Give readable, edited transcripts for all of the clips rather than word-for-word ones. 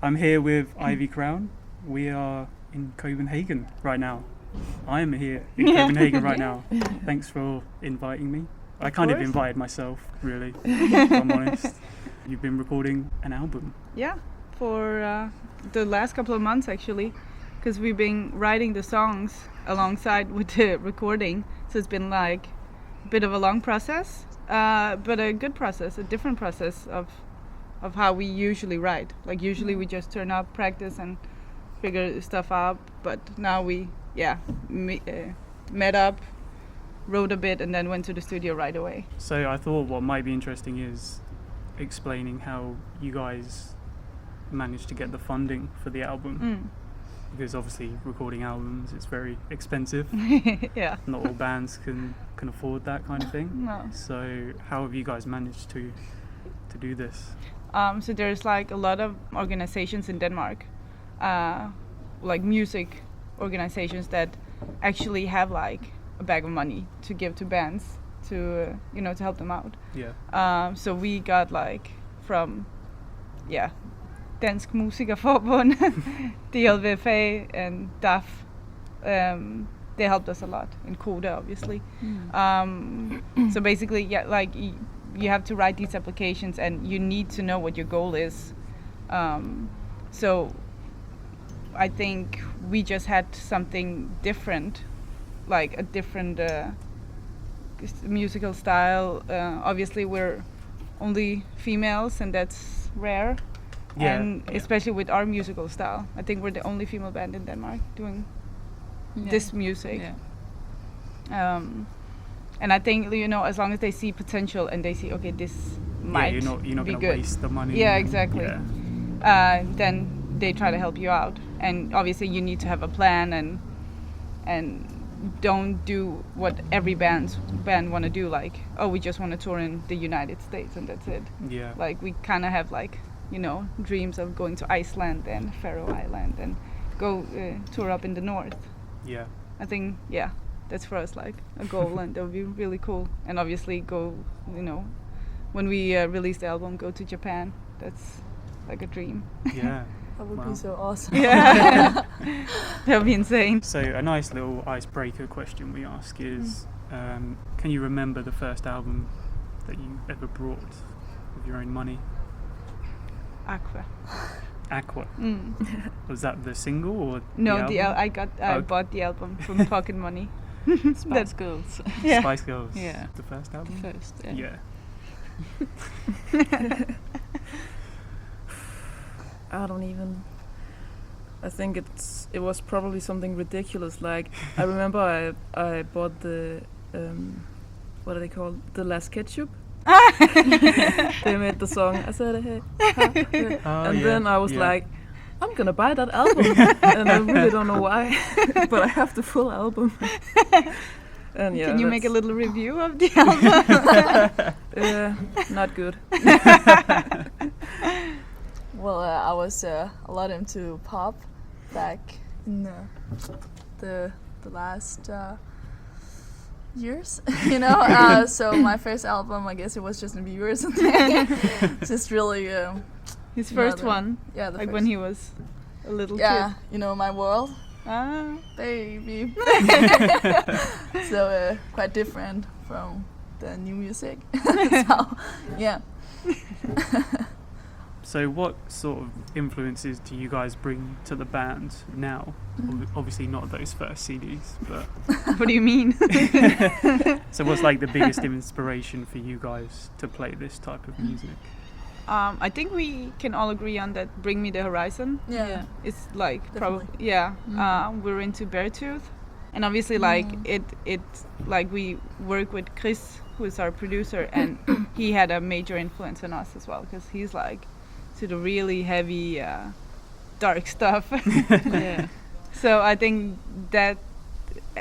I'm here with Ivy Crown. We are in Copenhagen right now. I am here in Copenhagen right now. Thanks for inviting me. I kind of invited myself, really, if I'm honest. You've been recording an album. Yeah, for the last couple of months actually, because we've been writing the songs alongside with the recording. So it's been like a bit of a long process, but a good process, a different process of how we usually write. Like usually we just turn up, practice and figure stuff out, but now we met up, wrote a bit and then went to the studio right away. So I thought what might be interesting is explaining how you guys managed to get the funding for the album. Because obviously recording albums is very expensive. Yeah. Not all bands can afford that kind of thing. No. So how have you guys managed to do this? So there's like a lot of organizations in Denmark, like music organizations that actually have like a bag of money to give to bands to to help them out. Yeah. So we got like from Dansk Musikerforbund, DLVFA and DAF. They helped us a lot in Coda, obviously. So basically, like you have to write these applications and you need to know what your goal is. So I think we just had something different, like a different musical style. Obviously, we're only females, and that's rare. Yeah, and especially with our musical style, I think we're the only female band in Denmark doing this music. Yeah. And I think as long as they see potential and they see this might you're not be gonna good. waste the money. Yeah, exactly. Yeah. Then they try to help you out, and obviously you need to have a plan and don't do what every band want to do. Like, we just want to tour in the United States and that's it. Yeah. Like we kind of have like dreams of going to Iceland and Faroe Island and go tour up in the north. Yeah. I think that's for us like a goal, and that would be really cool. And obviously go, when we release the album, go to Japan. That's like a dream. Yeah. That would be so awesome. Yeah. That would be insane. So a nice little icebreaker question we ask is, can you remember the first album that you ever bought with your own money? Aqua. Was that the single or no? the album? I bought the album from pocket money. Spice Girls. Yeah. Spice Girls. Yeah. The first album. First. Yeah. I don't even. I think it was probably something ridiculous. Like I remember I bought the what are they called? The Last Ketchup. They made the song. I said, hey, then I was like, I'm gonna buy that album, and I really don't know why, but I have the full album. And can you make a little review of the album? Not good. Well, I was a lot into pop back in the last years, so my first album, I guess it was Justin Bieber or something. Just really his first one. Yeah, like when he was a little kid. Yeah, My World. Ah, baby. So quite different from the new music. So yeah. So what sort of influences do you guys bring to the band now? Obviously not those first CDs, but... What do you mean? So what's like the biggest inspiration for you guys to play this type of music? I think we can all agree on that Bring Me the Horizon. Yeah. It's like Definitely. probably, we're into Beartooth. And obviously like it like we work with Chris, who is our producer, and he had a major influence on us as well, because he's like to the really heavy dark stuff. Yeah. So I think that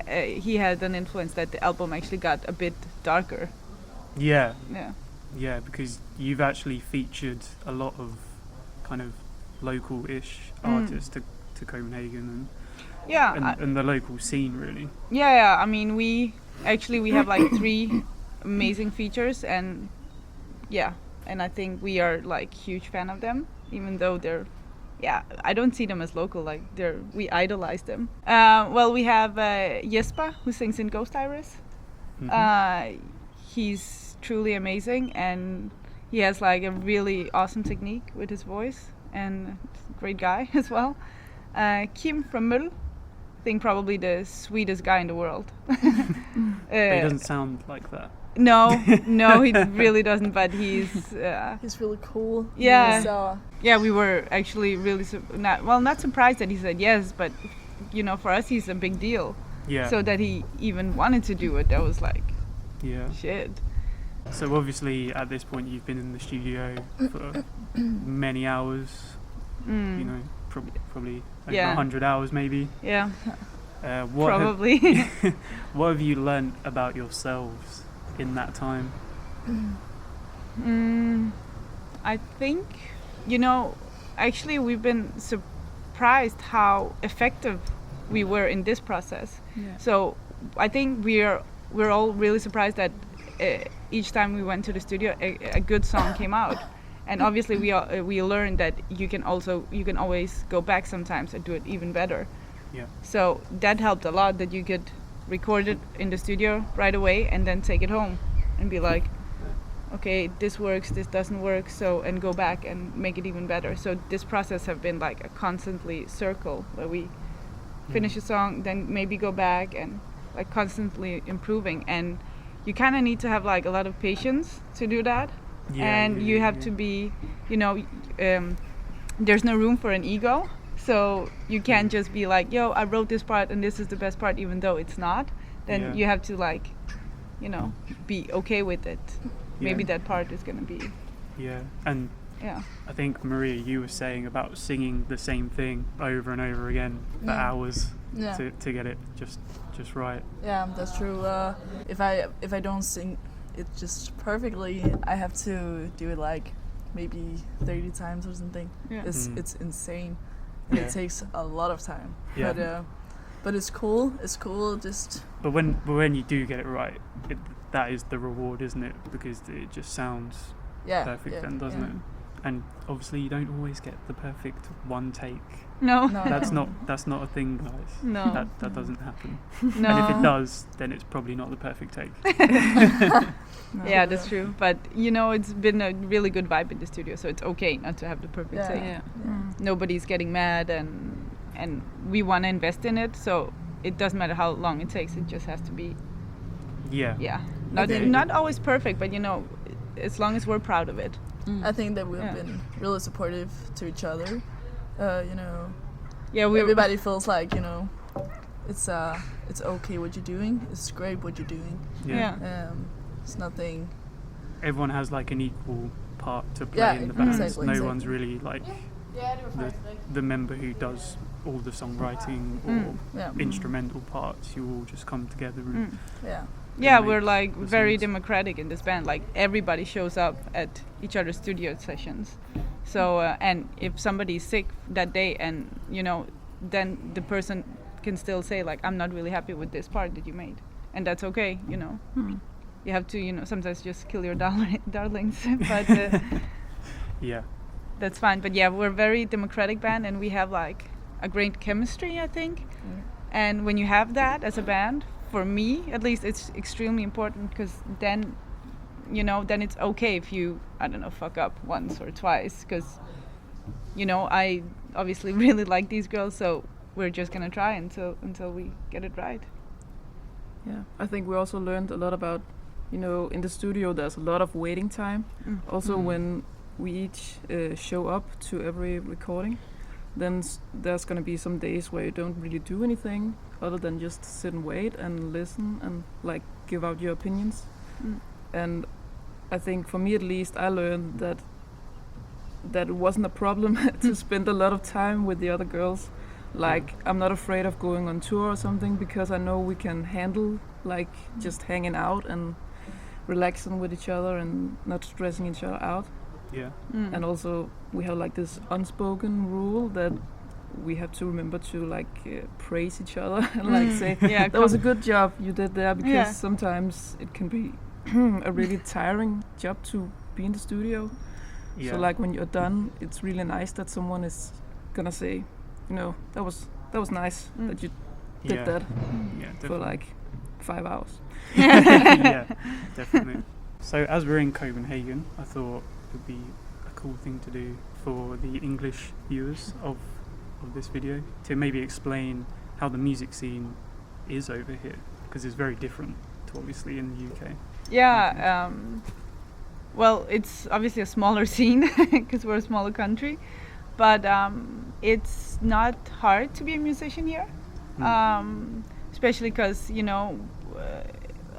he had an influence that the album actually got a bit darker. Yeah. Yeah. Yeah, because you've actually featured a lot of kind of local-ish artists to Copenhagen and the local scene, really. Yeah. I mean, we have like 3 amazing features, and I think we are like huge fan of them, even though they're yeah, I don't see them as local. Like we idolize them. Well, we have Jesper, who sings in Ghost Iris. He's truly amazing, and he has like a really awesome technique with his voice, and great guy as well. Kim from Møl, I think probably the sweetest guy in the world. But he doesn't sound like that. No, he really doesn't. But he's really cool. Yeah, yeah. We were actually really not surprised that he said yes, but you know, for us, he's a big deal. Yeah. So that he even wanted to do it, that was like, shit. So obviously, at this point, you've been in the studio for many hours. You know, probably over 100 hours, maybe. Yeah. Probably. What have you learnt about yourselves in that time? I think, you know, actually we've been surprised how effective we were in this process. Yeah. So I think we're all really surprised that each time we went to the studio, a good song came out. And obviously we learned that you can always go back sometimes and do it even better. Yeah. So that helped a lot, that you could record it in the studio right away and then take it home and be like, okay, this works, this doesn't work, so, and go back and make it even better. So this process have been like a constantly circle where we finish a song, then maybe go back and like constantly improving. And you kind of need to have like a lot of patience to do that. You have to be, you know, there's no room for an ego. So you can't just be like, yo, I wrote this part and this is the best part, even though it's not. Then you have to like, you know, be okay with it. Maybe that part is gonna be. Yeah, and I think Maria, you were saying about singing the same thing over and over again for hours to get it just right. Yeah, that's true. If I don't sing it just perfectly, I have to do it like maybe 30 times or something. Yeah. It's insane. And it takes a lot of time. Yeah. But it's cool. It's cool. But when you do get it right, that is the reward, isn't it? Because it just sounds perfect, then, doesn't it? And obviously, you don't always get the perfect one take. No. That's not a thing, guys. No. That doesn't happen. No. And if it does, then it's probably not the perfect take. Yeah, that's true. But you know, it's been a really good vibe in the studio, so it's okay not to have the perfect take. Yeah. Nobody's getting mad, and we want to invest in it, so it doesn't matter how long it takes. It just has to be. Yeah. Not always perfect, but you know, as long as we're proud of it. I think that we've been really supportive to each other. You know. Yeah, everybody feels like, you know, it's okay what you're doing. It's great what you're doing. Yeah. It's nothing. Everyone has like an equal part to play in the band. Exactly. One's really like the member who does all the songwriting or instrumental parts. You all just come together and we're like very democratic in this band. Like everybody shows up at each other's studio sessions. So and if somebody's sick that day, and you know, then the person can still say like, I'm not really happy with this part that you made, and that's okay. You know, you have to, you know, sometimes just kill your darlings, but that's fine. But yeah, we're a very democratic band, and we have like a great chemistry, I think. And when you have that as a band, for me at least, it's extremely important, because then, you know, then it's okay if you, I don't know, fuck up once or twice, because, you know, I obviously really like these girls, so we're just gonna try until we get it right. Yeah, I think we also learned a lot about, you know, in the studio there's a lot of waiting time. Also when we each show up to every recording, then there's gonna be some days where you don't really do anything other than just sit and wait and listen and like give out your opinions. And I think for me at least, I learned that it wasn't a problem to spend a lot of time with the other girls. Like I'm not afraid of going on tour or something, because I know we can handle like just hanging out and relaxing with each other and not stressing each other out. And also we have like this unspoken rule that we have to remember to like praise each other and like say that was a good job you did there, because sometimes it can be a really tiring job to be in the studio. So like when you're done, it's really nice that someone is gonna say, that was nice that you did that Yeah, for definitely. like 5 hours. Yeah, definitely. So as we're in Copenhagen, I thought it would be a cool thing to do for the English viewers of this video to maybe explain how the music scene is over here, because it's very different to obviously in the UK. Yeah, well, it's obviously a smaller scene because we're a smaller country, but it's not hard to be a musician here, especially because,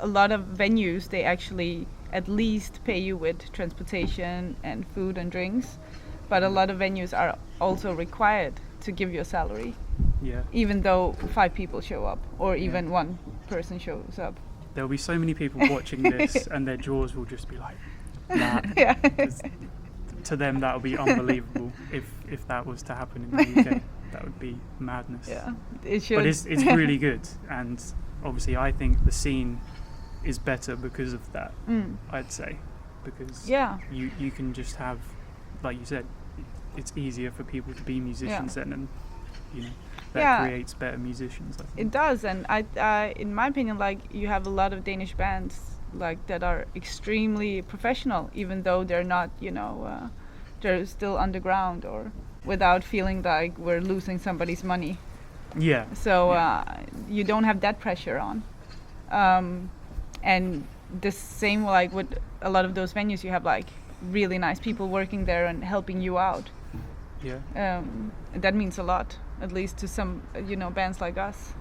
a lot of venues, they actually at least pay you with transportation and food and drinks, but a lot of venues are also required to give you a salary, even though 5 people show up or even 1 person shows up. There'll be so many people watching this and their jaws will just be like that. Yeah. 'Cause to them that would be unbelievable if that was to happen in the UK. That would be madness. Yeah, it should. But it's really good, and obviously I think the scene is better because of that. I'd say, because you can just have, like you said, it's easier for people to be musicians then, and that creates better musicians, I think. It does, and I in my opinion, like, you have a lot of Danish bands like that are extremely professional, even though they're not, they're still underground or without feeling like we're losing somebody's money. Yeah. So you don't have that pressure on, and the same like with a lot of those venues, you have like really nice people working there and helping you out. Yeah. That means a lot, at least to some, bands like us.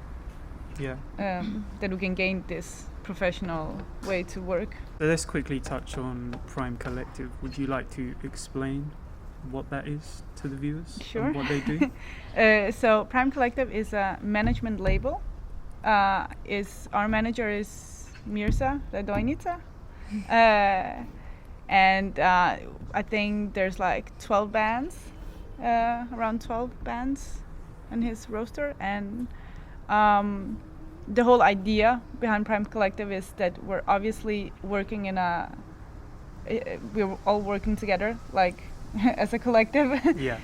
Yeah. That we can gain this professional way to work. So let's quickly touch on Prime Collective. Would you like to explain what that is to the viewers? Sure. And what they do? So Prime Collective is a management label. Our manager is Mirza Radoinica. And I think there's like 12 bands, around 12 bands on his roster, and the whole idea behind Prime Collective is that we're obviously working we're all working together, like as a collective. Yeah.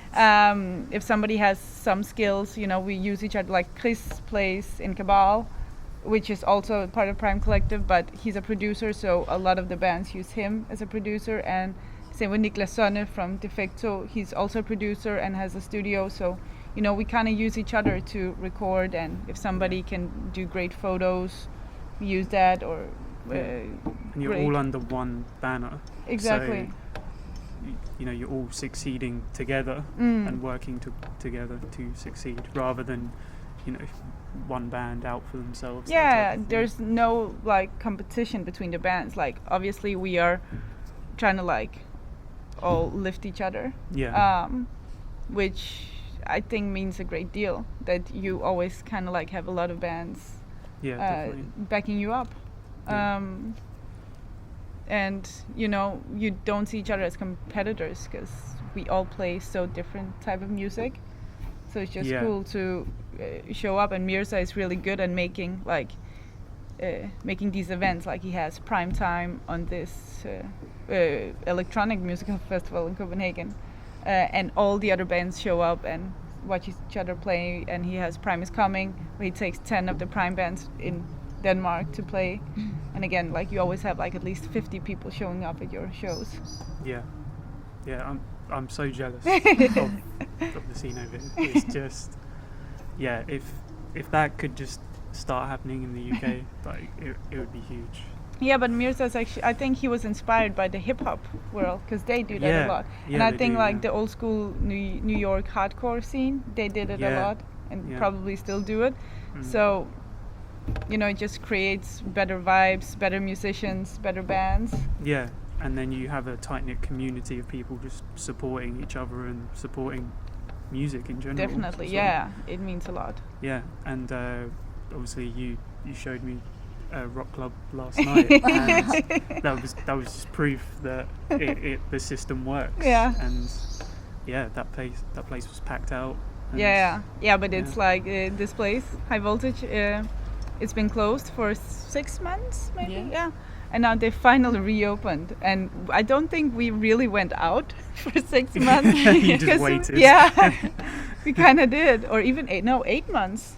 If somebody has some skills, we use each other. Like Chris plays in Cabal, which is also part of Prime Collective, but he's a producer, so a lot of the bands use him as a producer. And same with Niklas Sonne from Defecto, he's also a producer and has a studio, so we kind of use each other to record, and if somebody can do great photos, we use that, or and you're all under one banner. Exactly. So, you're all succeeding together and working together to succeed, rather than, one band out for themselves. Yeah, there's no like competition between the bands. Like obviously we are trying to like all lift each other. Yeah. Which I think means a great deal, that you always kind of like have a lot of bands backing you up. Yeah. And you don't see each other as competitors because we all play so different type of music, so it's just cool to show up. And Mirza is really good at making these events. Like he has Prime Time on this electronic musical festival in Copenhagen, and all the other bands show up and watch each other play, and he has Prime is Coming, where he takes 10 of the Prime bands in Denmark to play, and again, like you always have like at least 50 people showing up at your shows. Yeah, I'm so jealous of the scene over here. It's just, if that could just start happening in the UK, like it would be huge. Yeah, but Mirza's actually, I think he was inspired by the hip hop world, because they do that a lot. And I think the old school New York hardcore scene, they did it a lot, and probably still do it. So it just creates better vibes, better musicians, better bands. Yeah, and then you have a tight-knit community of people just supporting each other and supporting music in general. Definitely, yeah, it means a lot. Yeah, and obviously you showed me a rock club last night, and that was just proof that the system works. Yeah. And that place was packed out. But it's like this place, High Voltage. It's been closed for 6 months, maybe. Yeah. And now they finally reopened, and I don't think we really went out for 6 months. You just waited. Yeah. We kind of did, or even 8 months.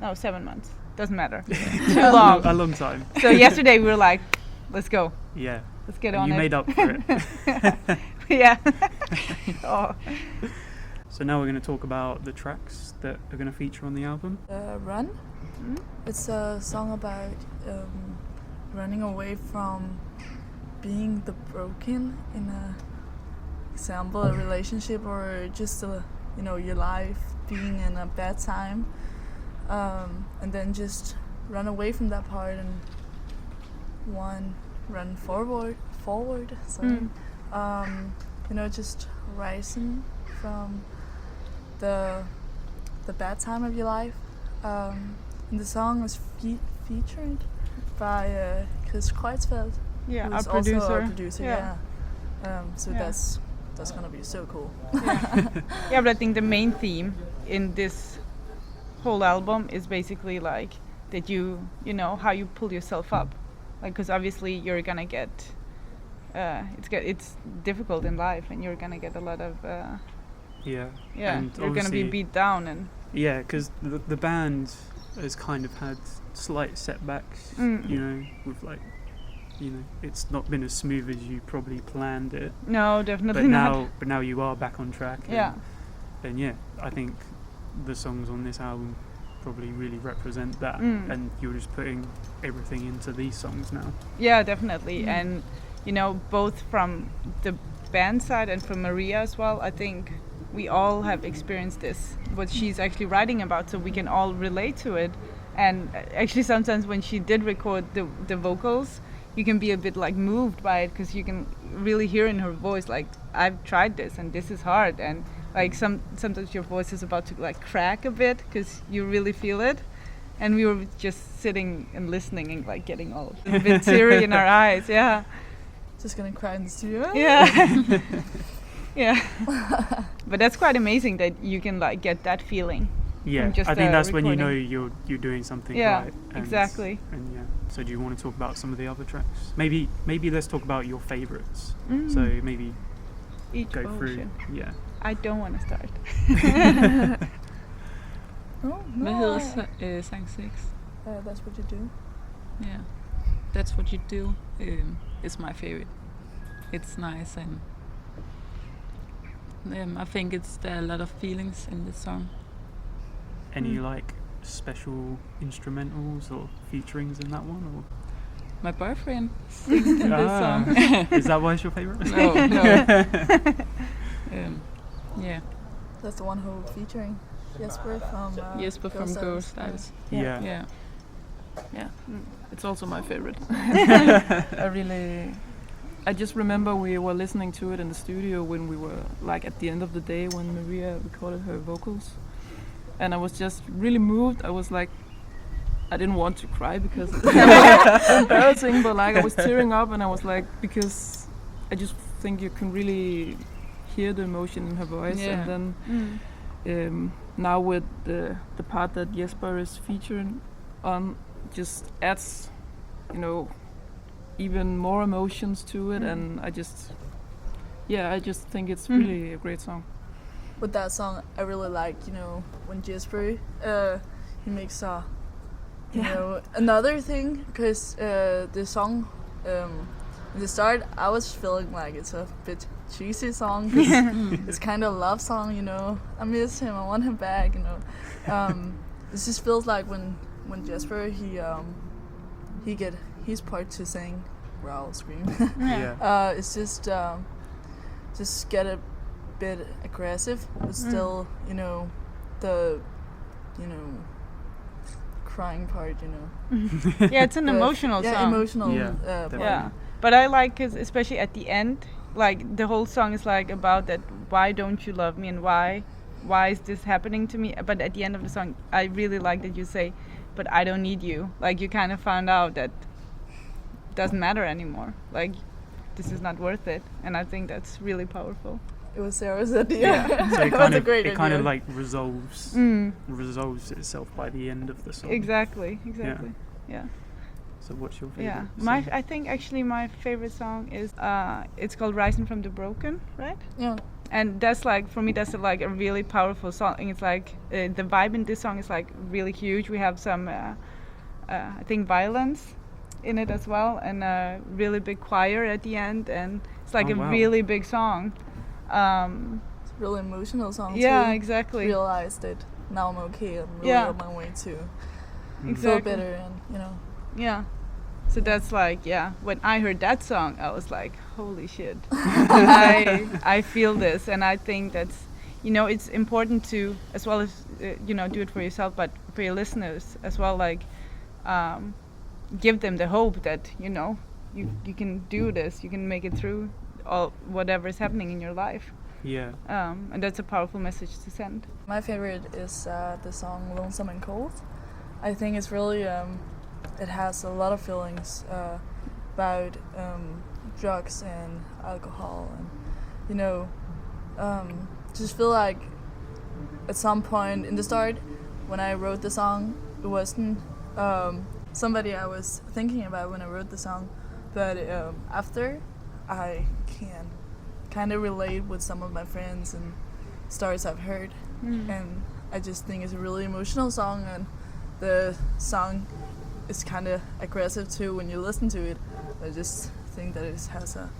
No, 7 months. Doesn't matter. Too long. A long time. So yesterday we were like, let's go. Yeah. Let's get And on you it. made up for it. Yeah. Oh. So now we're going to talk about the tracks that are going to feature on the album. Run. Mm-hmm. It's a song about running away from being the broken in a example, a relationship, or just your life being in a bad time, and then just run away from that part and run forward. Sorry. Just rising from the bad time of your life. And the song was featured by Chris Kreutzfeldt, Yeah, who our is also producer. our producer. Yeah. So Yeah. that's gonna be so cool. Yeah, but I think the main theme in this whole album is basically like that you know how you pull yourself up, like because obviously you're gonna get it's difficult in life and you're gonna get a lot of Yeah. yeah, And you're gonna be obviously- beat down and Yeah, because the band has kind of had slight setbacks, with it's not been as smooth as you probably planned it. no, definitely But not. now you are back on track. Yeah. And yeah, I think the songs on this album probably really represent that. And you're just putting everything into these songs now. Yeah, definitely. And both from the band side and from Maria as well, I think we all have experienced this, what she's actually writing about, so we can all relate to it. And actually sometimes when she did record the vocals, you can be a bit like moved by it because you can really hear in her voice like, I've tried this and this is hard, and like sometimes your voice is about to like crack a bit because you really feel it. And we were just sitting and listening and like getting all a bit teary in our eyes. Yeah. Just gonna cry in the studio. Yeah. Yeah. But that's quite amazing that you can like get that feeling. Yeah, from just I think the that's when you recording. know you're doing something Yeah, right. exactly. And yeah, so do you want to talk about some of the other tracks? Maybe let's talk about your favorites. Mm. So maybe Each go through. ocean. Yeah. I don't want to start. Oh, Hvad no. hedder sang 6? That's what you do. Yeah, That's What You Do is my favorite. It's nice and I think there are a lot of feelings in this song. Any like special instrumentals or featurings in that one? Or? My boyfriend sings in this song. Is that why it's your favorite? No. Yeah, That's the one who featuring Jesper from Jesper from Ghost Eyes. Yeah. Yeah. It's also my favorite. I just remember we were listening to it in the studio when we were like at the end of the day when Maria recorded her vocals, and I was just really moved. I was like, I didn't want to cry because it's embarrassing, but like I was tearing up, and I was like, because I just think you can really hear the emotion in her voice. Yeah. And then now with the part that Jesper is featuring on, just adds, even more emotions to it, and I just think it's really a great song. With that song, I really like, when Jesper, he makes another thing, because the song, in the start, I was feeling like it's a bit cheesy song, 'cause it's kind of a love song, I miss him, I want him back, It just feels like when Jesper, he get his part to sing, growl, scream. Yeah. It's just get a bit aggressive, but still, the, crying part, Yeah, it's an The- emotional yeah, song. emotional. Yeah, part. Yeah, but I like 'cause especially at the end, like the whole song is like about that. Why don't you love me, and why is this happening to me? But at the end of the song, I really like that you say, "But I don't need you." Like you kind of found out that doesn't matter anymore. Like this is not worth it, and I think that's really powerful. It was Sarah's idea. So It was a great idea. kind of like resolves itself by the end of the song. Exactly. Yeah. So what's your favorite? Yeah, song? I think actually my favorite song is it's called "Rising from the Broken," right? Yeah. And that's like, for me, that's like a really powerful song. It's like the vibe in this song is like really huge. We have some, I think, violence in it as well, and a really big choir at the end, and it's like really big song. It's a really emotional song. Yeah, too. exactly. Realized it. Now I'm okay. I'm really on my way to feel better, and you know. Yeah. So that's like, when I heard that song, I was like, holy shit. I feel this, and I think that's, it's important to, as well as, do it for yourself, but for your listeners as well, like, give them the hope that, you can do this, you can make it through all whatever is happening in your life. Yeah. And that's a powerful message to send. My favorite is the song Lonesome and Cold. I think it's really, it has a lot of feelings about drugs and alcohol, and just feel like at some point in the start when I wrote the song, it wasn't somebody I was thinking about when I wrote the song, but after I can kind of relate with some of my friends and stories I've heard, and I just think it's a really emotional song, and the song is kind of aggressive too when you listen to it. I just think that it has a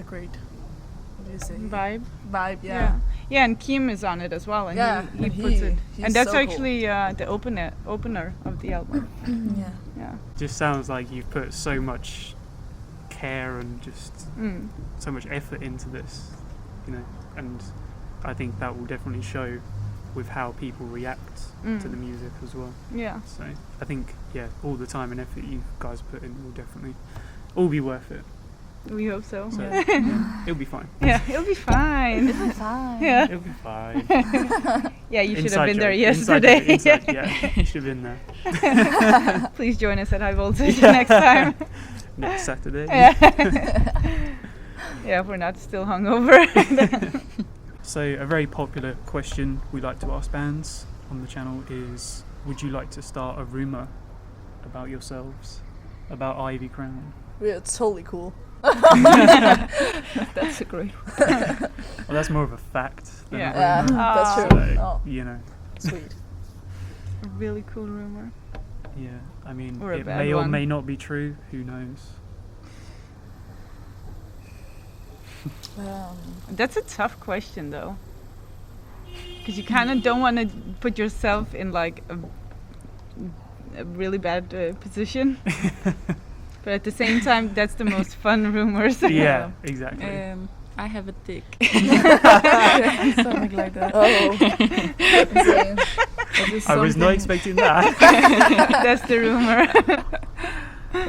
great, what do you say? Vibe, yeah. Yeah, and Kim is on it as well, and he puts it. And that's so actually the opener of the album. Yeah. Just sounds like you've put so much care and just so much effort into this, and I think that will definitely show with how people react to the music as well. Yeah. So I think, all the time and effort you guys put in will definitely all be worth it. We hope so. So it'll be fine. Yeah, it'll be fine. It'll be fine. Yeah. It'll be fine. Yeah, you should Inside have been there joke. yesterday. You should have been there. Please join us at High Voltage next time. Next Saturday. Yeah, if we're not still hungover. So a very popular question we like to ask bands on the channel is, would you like to start a rumour about yourselves, about Ivy Crown? Yeah, it's totally cool. That's a great one. Well, that's more of a fact than a Yeah, rumour. that's So, true. Sweet. A really cool rumor. Yeah, I mean, Or a it bad may or one. may not be true, who knows? That's a tough question, though, because you kind of don't want to put yourself in like a really bad position, but at the same time, that's the most fun rumors. Yeah, exactly. I have a dick. Something like that. I was not expecting that. That's the rumor.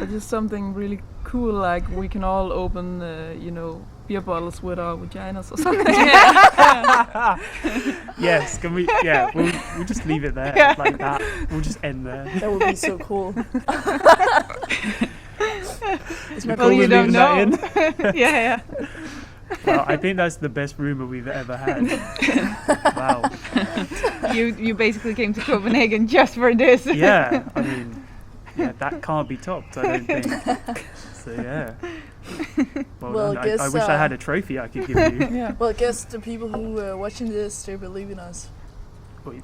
Or just something really cool, like we can all open, beer bottles with our vaginas or something. Yes, can we? Yeah, we'll just leave it there like that. We'll just end there. That would be so cool. Well, you don't know. Yeah. Well, I think that's the best rumor we've ever had. Wow. You basically came to Copenhagen just for this. Yeah, I mean, that can't be topped, I don't think. So yeah. Well, I guess, I wish I had a trophy I could give you. Yeah. Well, I guess the people who are watching this, they believe in us. Wait.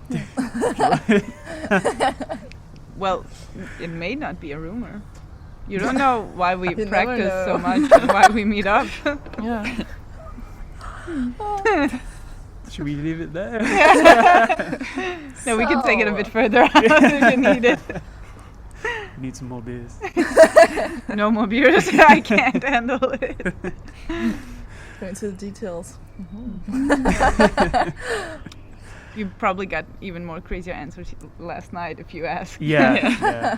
Well, it may not be a rumor. You don't know why we You never practice know. so much and why we meet up. Yeah. Should we leave it there? No, we can take it a bit further out if you need it. Need some more beers. No more beers. I can't handle it. Go into the details. You probably got even more crazier answers last night if you asked. Yeah.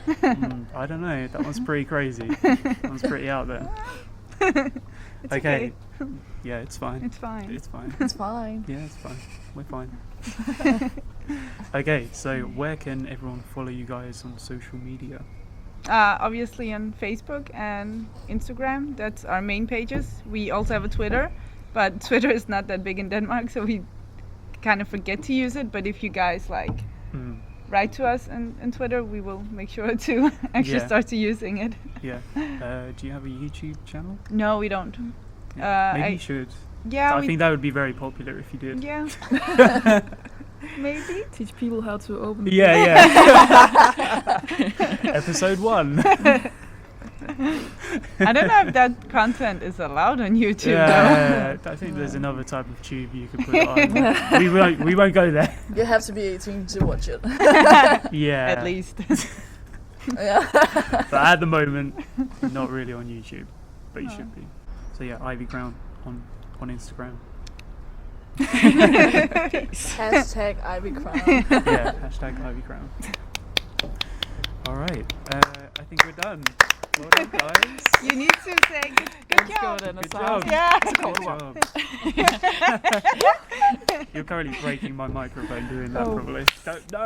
I don't know. That one's pretty crazy. That one's pretty out there. It's okay. Yeah, it's fine. It's fine. It's fine. It's fine. Yeah, it's fine. We're fine. Okay, so where can everyone follow you guys on social media? Obviously on Facebook and Instagram. That's our main pages. We also have a Twitter, but Twitter is not that big in Denmark, so we kind of forget to use it. But if you guys write to us on Twitter, we will make sure to actually start to using it. Yeah. Do you have a YouTube channel? No, we don't. Maybe you should. Yeah, I think that would be very popular if you did. Yeah. Maybe. Teach people how to open. Yeah. Episode 1. I don't know if that content is allowed on YouTube Yeah, I think there's another type of tube you can put it on. we won't go there. You have to be 18 to watch it. Yeah. At least. Yeah. But at the moment, not really on YouTube. But you should be. So yeah, Ivy Crown on Instagram. Hashtag Ivy Crown. Yeah, hashtag Ivy Crown. Alright, I think we're done. Well done, guys. You need to say good job. Good job. Yeah. Good job. You're currently breaking my microphone doing that, probably. No.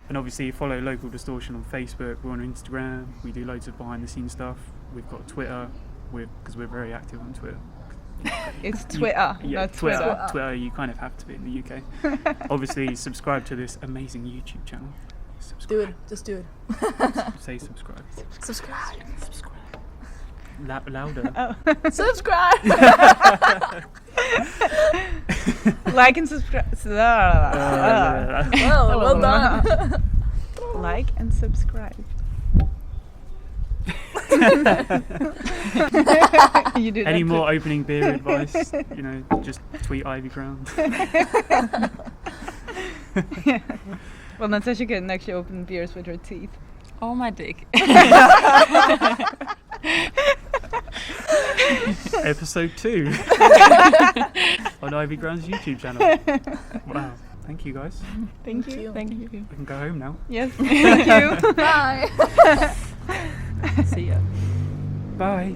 And obviously follow Local Distortion on Facebook. We're on Instagram. We do loads of behind the scenes stuff. We've got Twitter, because we're very active on Twitter. It's Twitter, not Twitter. Twitter, you kind of have to be in the UK. Obviously, subscribe to this amazing YouTube channel. Subscribe. Do it. Just do it. Say subscribe. Subscribe. Louder. Oh. Subscribe. Like and subscribe. Well done. Like and subscribe. You do Any that more opening beer advice? Just tweet Ivy Crown. Yeah. Well, Natasha can actually open beers with her teeth. Oh, my dick. Episode 2 on Ivy Crown's YouTube channel. Wow. Thank you, guys. Thank you. Thank you. We can go home now. Yes. Thank you. Bye. See ya. Bye.